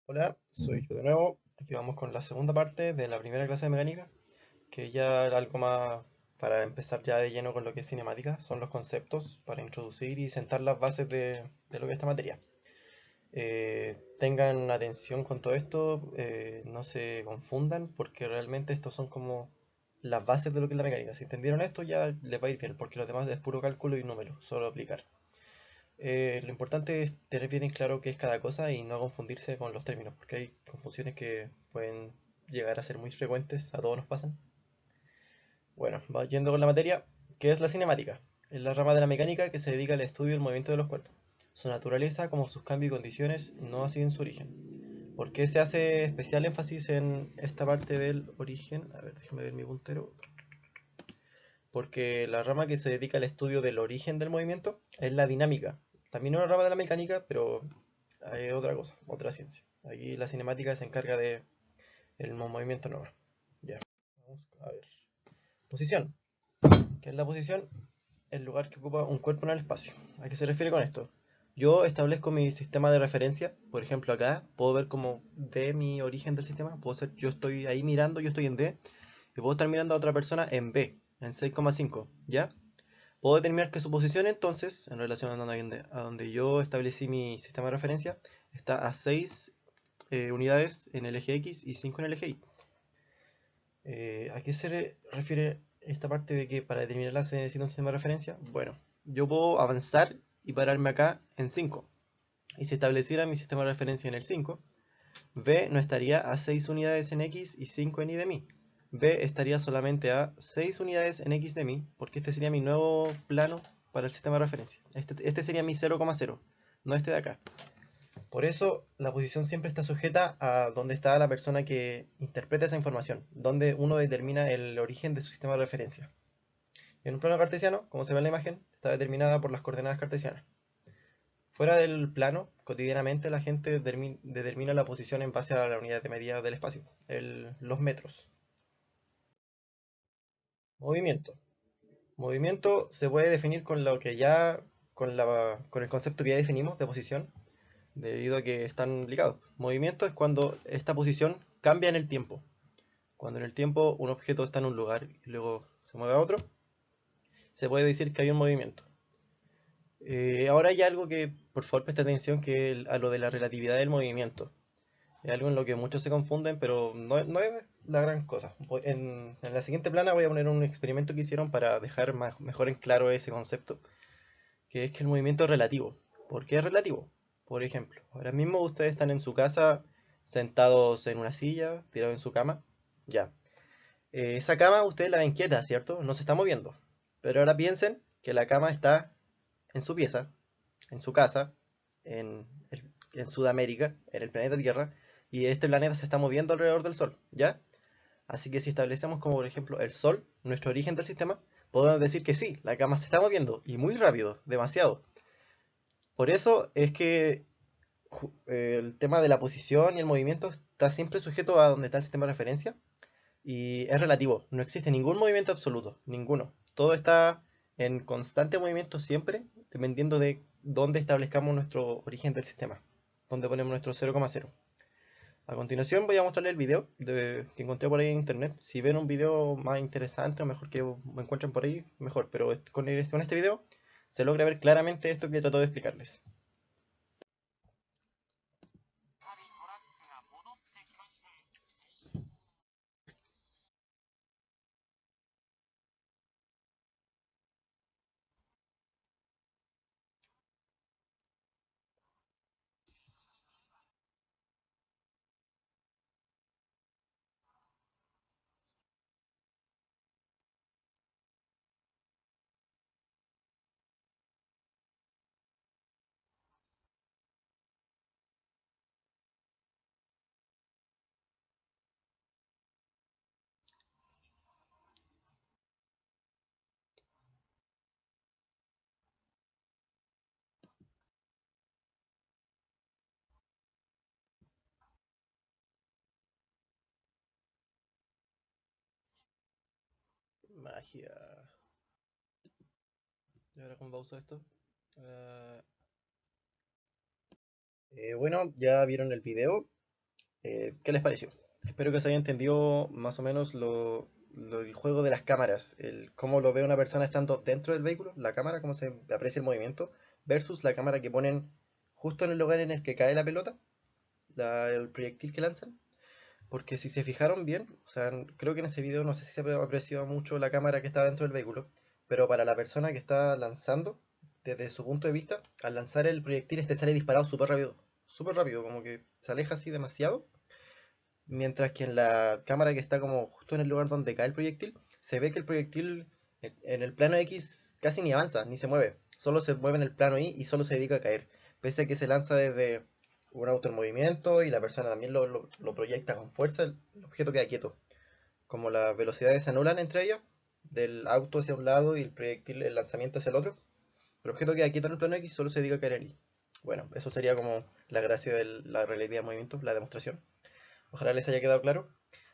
Hola, soy yo de nuevo. Aquí vamos con la segunda parte de la primera clase de mecánica, que ya era algo más para empezar ya de lleno con lo que es cinemática. Son los conceptos para introducir y sentar las bases de lo que es esta materia. Tengan atención con todo esto, no se confundan, porque realmente estos son como las bases de lo que es la mecánica. Si entendieron esto ya les va a ir bien, porque lo demás es puro cálculo y número, solo aplicar. Lo importante es tener bien en claro qué es cada cosa y no confundirse con los términos, porque hay confusiones que pueden llegar a ser muy frecuentes, a todos nos pasan. Bueno, va yendo con la materia. ¿Qué es la cinemática? Es la rama de la mecánica que se dedica al estudio del movimiento de los cuerpos. Su naturaleza, como sus cambios y condiciones, no así en su origen. ¿Por qué se hace especial énfasis en esta parte del origen? A ver, déjame ver mi puntero. Porque la rama que se dedica al estudio del origen del movimiento es la dinámica. También es una rama de la mecánica, pero hay otra cosa, otra ciencia. Aquí la cinemática se encarga de el movimiento normal. Ya, vamos a ver. Posición. ¿Qué es la posición? El lugar que ocupa un cuerpo en el espacio. ¿A qué se refiere con esto? Yo establezco mi sistema de referencia, por ejemplo acá, puedo ver como D mi origen del sistema, puedo ser, yo estoy ahí mirando, yo estoy en D, y puedo estar mirando a otra persona en B, en 6,5, ¿ya? Puedo determinar que su posición entonces, en relación a donde yo establecí mi sistema de referencia, está a 6 unidades en el eje X y 5 en el eje Y. ¿A qué se refiere esta parte de que para determinarla se necesita un sistema de referencia? Bueno, yo puedo avanzar y pararme acá en 5. Y si estableciera mi sistema de referencia en el 5, B no estaría a 6 unidades en X y 5 en Y de mí. B estaría solamente a 6 unidades en X de mí, porque este sería mi nuevo plano para el sistema de referencia. Este sería mi 0,0, no este de acá. Por eso la posición siempre está sujeta a donde está la persona que interpreta esa información, donde uno determina el origen de su sistema de referencia. En un plano cartesiano, como se ve en la imagen, está determinada por las coordenadas cartesianas. Fuera del plano, cotidianamente la gente determina la posición en base a la unidad de medida del espacio, los metros. Movimiento. Movimiento se puede definir con lo que ya, con el concepto que ya definimos de posición, debido a que están ligados. Movimiento es cuando esta posición cambia en el tiempo. Cuando en el tiempo un objeto está en un lugar y luego se mueve a otro, se puede decir que hay un movimiento. Ahora hay algo que, por favor, preste atención, que es a lo de la relatividad del movimiento. Es algo en lo que muchos se confunden, pero no es la gran cosa. En la siguiente plana voy a poner un experimento que hicieron para dejar mejor en claro ese concepto, que es que el movimiento es relativo. ¿Por qué es relativo? Por ejemplo, ahora mismo ustedes están en su casa, sentados en una silla, tirados en su cama, ya. Esa cama ustedes la ven quieta, ¿cierto? No se está moviendo. Pero ahora piensen que la cama está en su pieza, en su casa, en, en Sudamérica, en el planeta Tierra, y este planeta se está moviendo alrededor del Sol, ¿ya? Así que si establecemos como por ejemplo el Sol, nuestro origen del sistema, podemos decir que sí, la cama se está moviendo, y muy rápido, demasiado. Por eso es que el tema de la posición y el movimiento está siempre sujeto a donde está el sistema de referencia, y es relativo, no existe ningún movimiento absoluto, ninguno. Todo está en constante movimiento siempre, dependiendo de dónde establezcamos nuestro origen del sistema, dónde ponemos nuestro 0,0. A continuación voy a mostrarles el video que encontré por ahí en internet. Si ven un video más interesante o mejor que me encuentren por ahí, mejor. Pero con este video se logra ver claramente esto que trato de explicarles. Magia. ¿Y ahora cómo uso esto? Uh, bueno, ya vieron el video. ¿Qué les pareció? Espero que se haya entendido más o menos el juego de las cámaras, el cómo lo ve una persona estando dentro del vehículo, la cámara, cómo se aprecia el movimiento, versus la cámara que ponen justo en el lugar en el que cae la pelota, el proyectil que lanzan. Porque si se fijaron bien, o sea, creo que en ese video no sé si se apreció mucho la cámara que está dentro del vehículo, pero para la persona que está lanzando, desde su punto de vista, al lanzar el proyectil este sale disparado súper rápido, como que se aleja así demasiado, mientras que en la cámara que está como justo en el lugar donde cae el proyectil, se ve que el proyectil en el plano X casi ni avanza, ni se mueve, solo se mueve en el plano Y y solo se dedica a caer, pese a que se lanza desde un auto en movimiento y la persona también lo proyecta con fuerza, el objeto queda quieto. Como las velocidades se anulan entre ellas, del auto hacia un lado y el proyectil, el lanzamiento hacia el otro, el objeto queda quieto en el plano X y solo se dedica a caer en Y. Bueno, eso sería como la gracia de la relatividad de movimiento, la demostración. Ojalá les haya quedado claro.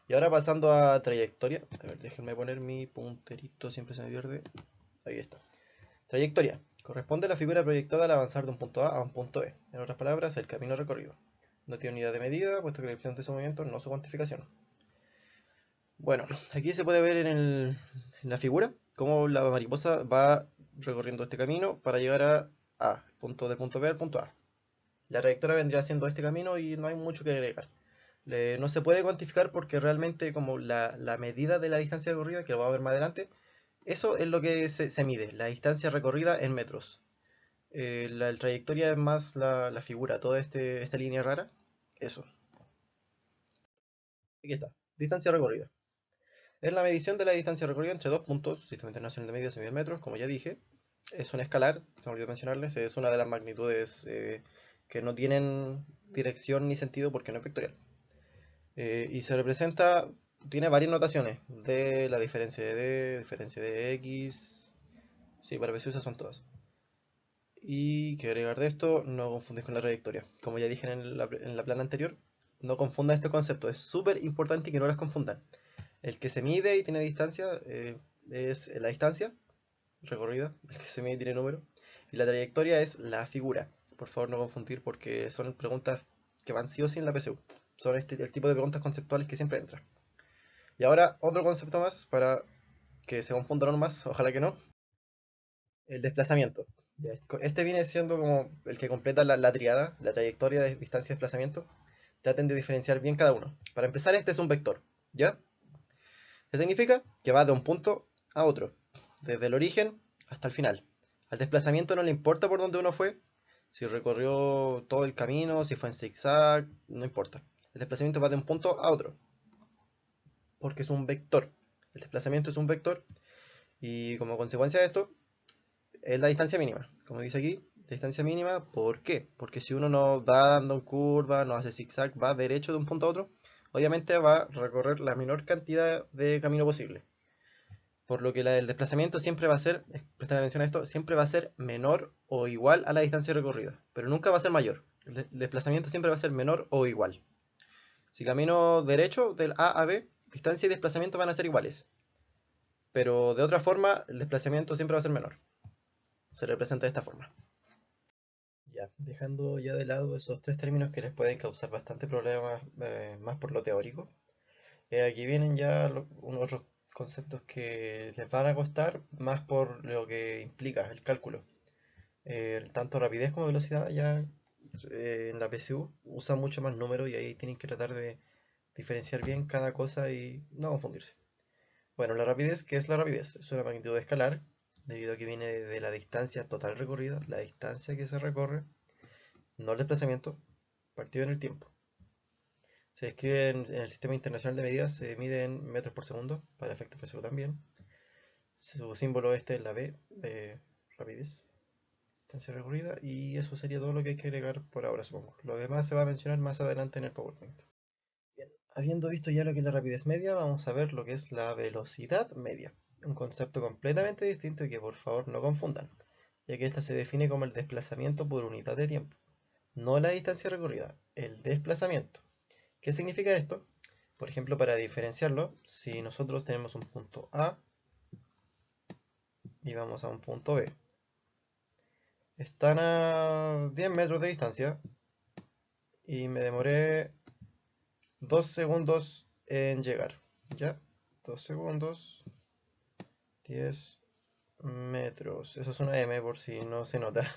Y ahora pasando a trayectoria. A ver, déjenme poner mi punterito, siempre se me pierde. Ahí está. Trayectoria. Corresponde a la figura proyectada al avanzar de un punto A un punto B. En otras palabras, el camino recorrido. No tiene unidad de medida, puesto que la descripción de su movimiento no su cuantificación. Bueno, aquí se puede ver en la figura cómo la mariposa va recorriendo este camino para llegar a punto del punto B al punto A. La trayectoria vendría siendo este camino y no hay mucho que agregar. No se puede cuantificar porque realmente como la medida de la distancia recorrida, que lo vamos a ver más adelante, eso es lo que se mide, la distancia recorrida en metros. La trayectoria es más la figura, toda esta línea rara, eso. Aquí está, distancia recorrida. Es la medición de la distancia recorrida entre dos puntos, Sistema Internacional de Medidas se mide en metros, como ya dije. Es un escalar, se me olvidó mencionarles, es una de las magnitudes que no tienen dirección ni sentido porque no es vectorial. Y se representa, tiene varias notaciones, de la diferencia de D, diferencia de X, sí, para ver si usas son todas. Y que agregar de esto, no confundir con la trayectoria. Como ya dije en la plana anterior, no confundan este concepto, es súper importante que no las confundan. El que se mide y tiene distancia es la distancia recorrida, el que se mide y tiene número, y la trayectoria es la figura. Por favor no confundir porque son preguntas que van sí o sí en la PSU. Son el tipo de preguntas conceptuales que siempre entran. Y ahora otro concepto más para que se confundan más, ojalá que no, el desplazamiento. Este viene siendo como el que completa la triada, la trayectoria de distancia y desplazamiento. Traten de diferenciar bien cada uno. Para empezar, este es un vector, ¿ya? ¿Qué significa? Que va de un punto a otro, desde el origen hasta el final. Al desplazamiento no le importa por dónde uno fue, si recorrió todo el camino, si fue en zigzag, no importa. El desplazamiento va de un punto a otro, porque es un vector. El desplazamiento es un vector y como consecuencia de esto es la distancia mínima. Como dice aquí, distancia mínima, ¿por qué? Porque si uno no da dando en curva, no hace zigzag, va derecho de un punto a otro, obviamente va a recorrer la menor cantidad de camino posible. Por lo que el desplazamiento siempre va a ser, presten atención a esto, siempre va a ser menor o igual a la distancia recorrida, pero nunca va a ser mayor. El desplazamiento siempre va a ser menor o igual. Si camino derecho del A a B, distancia y desplazamiento van a ser iguales, pero de otra forma el desplazamiento siempre va a ser menor. Se representa de esta forma. Ya, dejando ya de lado esos tres términos que les pueden causar bastante problemas más por lo teórico, aquí vienen ya unos otros conceptos que les van a costar más por lo que implica el cálculo. Tanto rapidez como velocidad ya en la PSU usan mucho más números y ahí tienen que tratar de diferenciar bien cada cosa y no confundirse. Bueno, la rapidez, ¿qué es la rapidez? Es una magnitud escalar, debido a que viene de la distancia total recorrida, la distancia que se recorre, no el desplazamiento, partido en el tiempo. Se describe en el Sistema Internacional de Medidas, se mide en metros por segundo, para efectos PSU también. Su símbolo este es la V de rapidez, distancia recorrida, y eso sería todo lo que hay que agregar por ahora, supongo. Lo demás se va a mencionar más adelante en el PowerPoint. Bien, habiendo visto ya lo que es la rapidez media, vamos a ver lo que es la velocidad media. Un concepto completamente distinto y que por favor no confundan, ya que esta se define como el desplazamiento por unidad de tiempo, no la distancia recorrida, el desplazamiento. ¿Qué significa esto? Por ejemplo, para diferenciarlo, si nosotros tenemos un punto A y vamos a un punto B, están a 10 metros de distancia y me demoré 2 segundos en llegar. ¿Ya? 2 segundos, 10 metros. Eso es una M por si no se nota.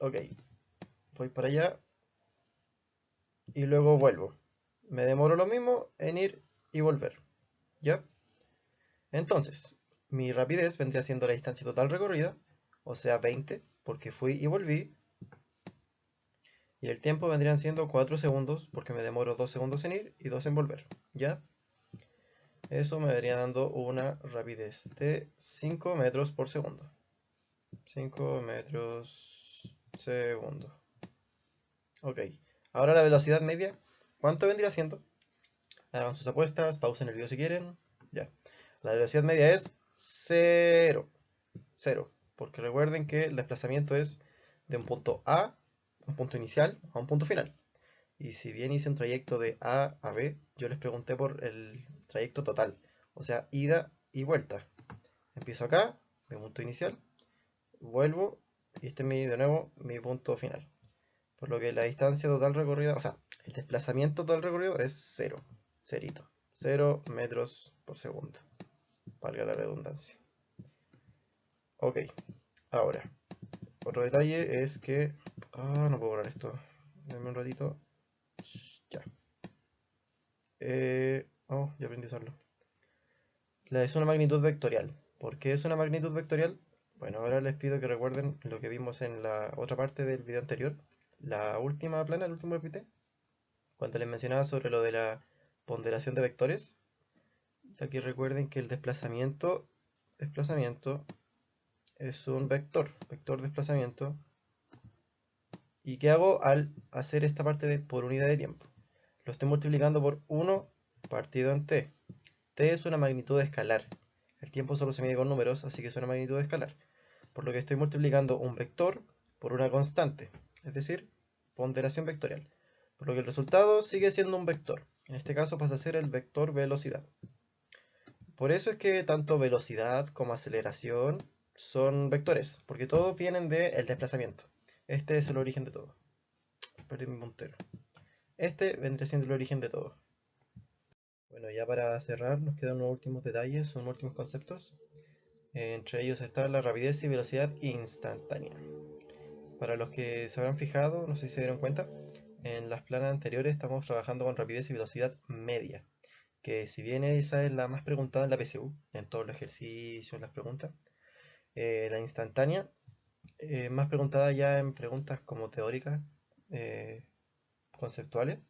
Ok, voy para allá y luego vuelvo. Me demoro lo mismo en ir y volver. ¿Ya? Entonces, mi rapidez vendría siendo la distancia total recorrida, o sea 20, porque fui y volví. Y el tiempo vendrían siendo 4 segundos, porque me demoro 2 segundos en ir y 2 en volver. ¿Ya? Eso me vendría dando una rapidez de 5 metros por segundo. 5 metros segundo. Ok. Ahora la velocidad media. ¿Cuánto vendría siendo? Hagan sus apuestas, pausen el video si quieren. Ya. La velocidad media es 0. 0. Porque recuerden que el desplazamiento es de un punto A, un punto inicial, a un punto final. Y si bien hice un trayecto de A a B, yo les pregunté por el trayecto total. O sea, ida y vuelta. Empiezo acá, mi punto inicial, vuelvo y este es de nuevo mi punto final. Por lo que la distancia total recorrida, o sea, el desplazamiento total recorrido es 0. Cerito. 0 metros por segundo. Valga la redundancia. Ok, ahora, otro detalle es que... Ah, no puedo borrar esto. Dame un ratito. Ya. Oh, ya aprendí a usarlo. Es una magnitud vectorial. ¿Por qué es una magnitud vectorial? Bueno, ahora les pido que recuerden lo que vimos en la otra parte del video anterior. La última plana, el último EPT. Cuando les mencionaba sobre lo de la ponderación de vectores. Ya que recuerden que el desplazamiento es un vector desplazamiento. ¿Y qué hago al hacer esta parte de por unidad de tiempo? Lo estoy multiplicando por 1 partido en t. T es una magnitud escalar. El tiempo solo se mide con números, así que es una magnitud escalar. Por lo que estoy multiplicando un vector por una constante, es decir, ponderación vectorial. Por lo que el resultado sigue siendo un vector. En este caso pasa a ser el vector velocidad. Por eso es que tanto velocidad como aceleración son vectores, porque todos vienen del desplazamiento. Este es el origen de todo. Perdí mi puntero. Este vendría siendo el origen de todo. Bueno, ya para cerrar nos quedan unos últimos detalles, unos últimos conceptos. Entre ellos está la rapidez y velocidad instantánea. Para los que se habrán fijado, no sé si se dieron cuenta, en las planas anteriores estamos trabajando con rapidez y velocidad media, que si bien esa es la más preguntada en la PSU, en todos los ejercicios, las preguntas, la instantánea, más preguntada ya en preguntas como teóricas, eh, conceptuales,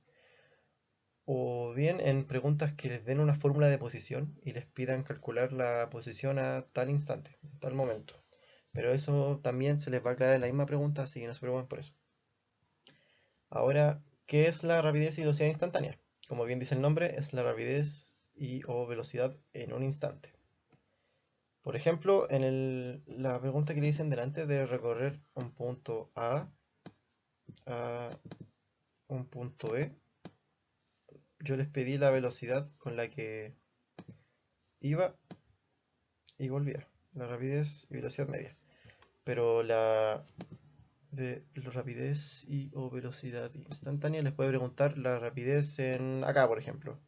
o bien en preguntas que les den una fórmula de posición y les pidan calcular la posición a tal instante, en tal momento. Pero eso también se les va a aclarar en la misma pregunta, así que no se preocupen por eso. Ahora, ¿qué es la rapidez y velocidad instantánea? Como bien dice el nombre, es la rapidez y o velocidad en un instante. Por ejemplo, en la pregunta que le dicen delante de recorrer un punto a un punto E, yo les pedí la velocidad con la que iba y volvía, la rapidez y velocidad media. Pero la rapidez y o velocidad instantánea les puede preguntar la rapidez en acá, por ejemplo,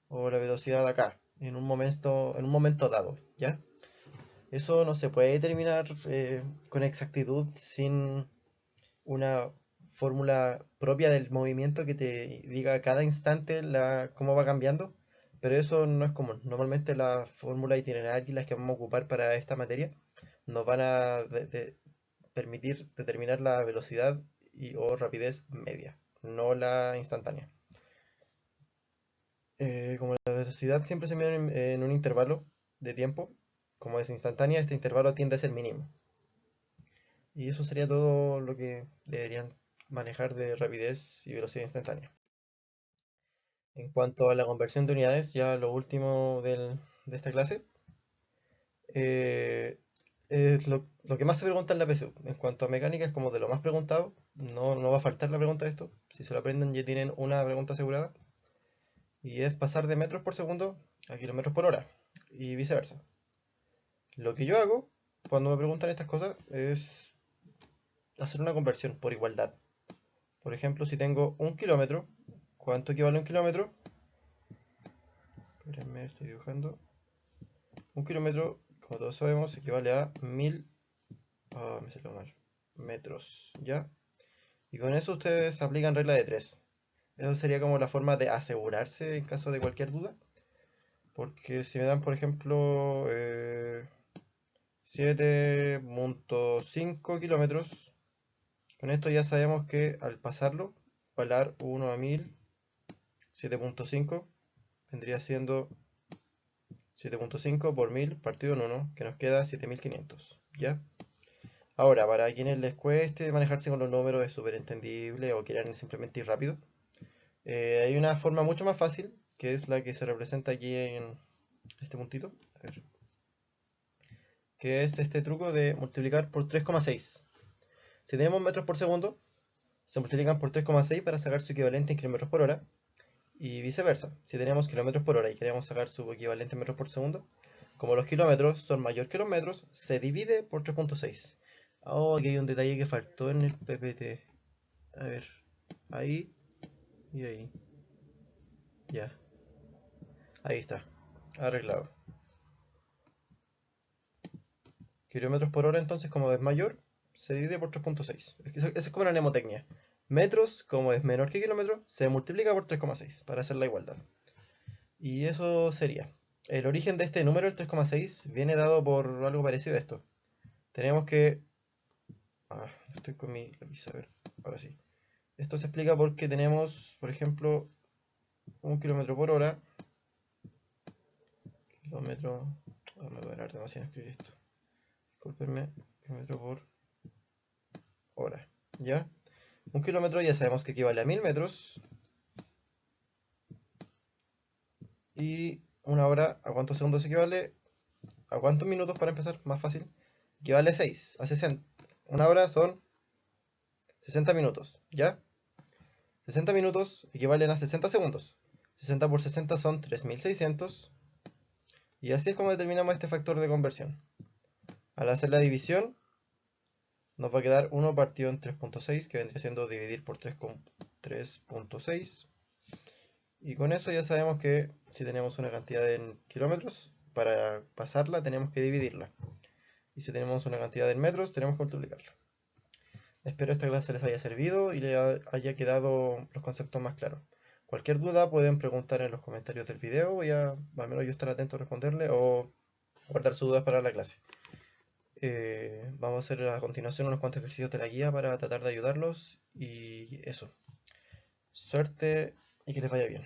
o la velocidad acá, en un momento dado, ¿ya? Eso no se puede determinar con exactitud sin una fórmula propia del movimiento que te diga a cada instante cómo va cambiando, pero eso no es común. Normalmente las fórmulas itinerarias las que vamos a ocupar para esta materia nos van a permitir determinar la velocidad y o rapidez media, no la instantánea. Como la velocidad siempre se mide en un intervalo de tiempo, como es instantánea, este intervalo tiende a ser mínimo. Y eso sería todo lo que deberían manejar de rapidez y velocidad instantánea. En cuanto a la conversión de unidades, ya lo último de esta clase, eh, es lo que más se pregunta en la PSU. En cuanto a mecánica, es como de lo más preguntado. No va a faltar la pregunta de esto. Si se lo aprenden, ya tienen una pregunta asegurada. Y es pasar de metros por segundo a kilómetros por hora. Y viceversa. Lo que yo hago cuando me preguntan estas cosas es hacer una conversión por igualdad. Por ejemplo, si tengo 1 kilómetro, ¿Cuánto equivale a un kilómetro? Espérenme, estoy dibujando. Un kilómetro, como todos sabemos, equivale a 1000. Me salió mal. Metros, ¿ya? Y con eso ustedes aplican regla de 3. Eso sería como la forma de asegurarse en caso de cualquier duda. Porque si me dan, por ejemplo, 7.5 kilómetros, con esto ya sabemos que al pasarlo, igualar 1 a 1000, 7.5, vendría siendo 7.5 por 1000 partido en 1, que nos queda 7500, ¿ya? Ahora, para quienes les cueste manejarse con los números, es súper entendible o quieran simplemente ir rápido, hay una forma mucho más fácil, que es la que se representa aquí en este puntito, a ver, que es este truco de multiplicar por 3,6. Si tenemos metros por segundo, se multiplican por 3,6 para sacar su equivalente en kilómetros por hora, y viceversa. Si tenemos kilómetros por hora y queremos sacar su equivalente en metros por segundo, como los kilómetros son mayor que los metros, se divide por 3,6. Oh, aquí hay un detalle que faltó en el PPT. A ver, ahí y ahí. Ya, ahí está, arreglado. Kilómetros por hora, entonces, como es mayor, se divide por 3,6. Esa es como una mnemotecnia. Metros, como es menor que kilómetro, se multiplica por 3,6 para hacer la igualdad. Y eso sería. El origen de este número, el 3,6, viene dado por algo parecido a esto. Tenemos que... estoy con mi lápiz, a ver, ahora sí. Esto se explica porque tenemos, por ejemplo, 1 kilómetro por hora. Kilómetro... me voy a demorar demasiado en escribir esto. Disculpenme. Kilómetro por hora. ¿Ya? 1 kilómetro ya sabemos que equivale a 1000 metros. Y una hora, ¿a cuántos segundos equivale? ¿A cuántos minutos para empezar? Más fácil. Equivale a 6, a 60. Una hora son 60 minutos, ¿ya? 60 minutos equivalen a 60 segundos. 60 por 60 son 3600. Y así es como determinamos este factor de conversión. Al hacer la división, nos va a quedar 1 partido en 3.6, que vendría siendo dividir por 3.6. Y con eso ya sabemos que si tenemos una cantidad en kilómetros, para pasarla tenemos que dividirla. Y si tenemos una cantidad en metros, tenemos que multiplicarla. Espero esta clase les haya servido y les haya quedado los conceptos más claros. Cualquier duda pueden preguntar en los comentarios del video, voy a, al menos yo estar atento a responderle o guardar sus dudas para la clase. Vamos a hacer a continuación unos cuantos ejercicios de la guía para tratar de ayudarlos y eso. Suerte y que les vaya bien.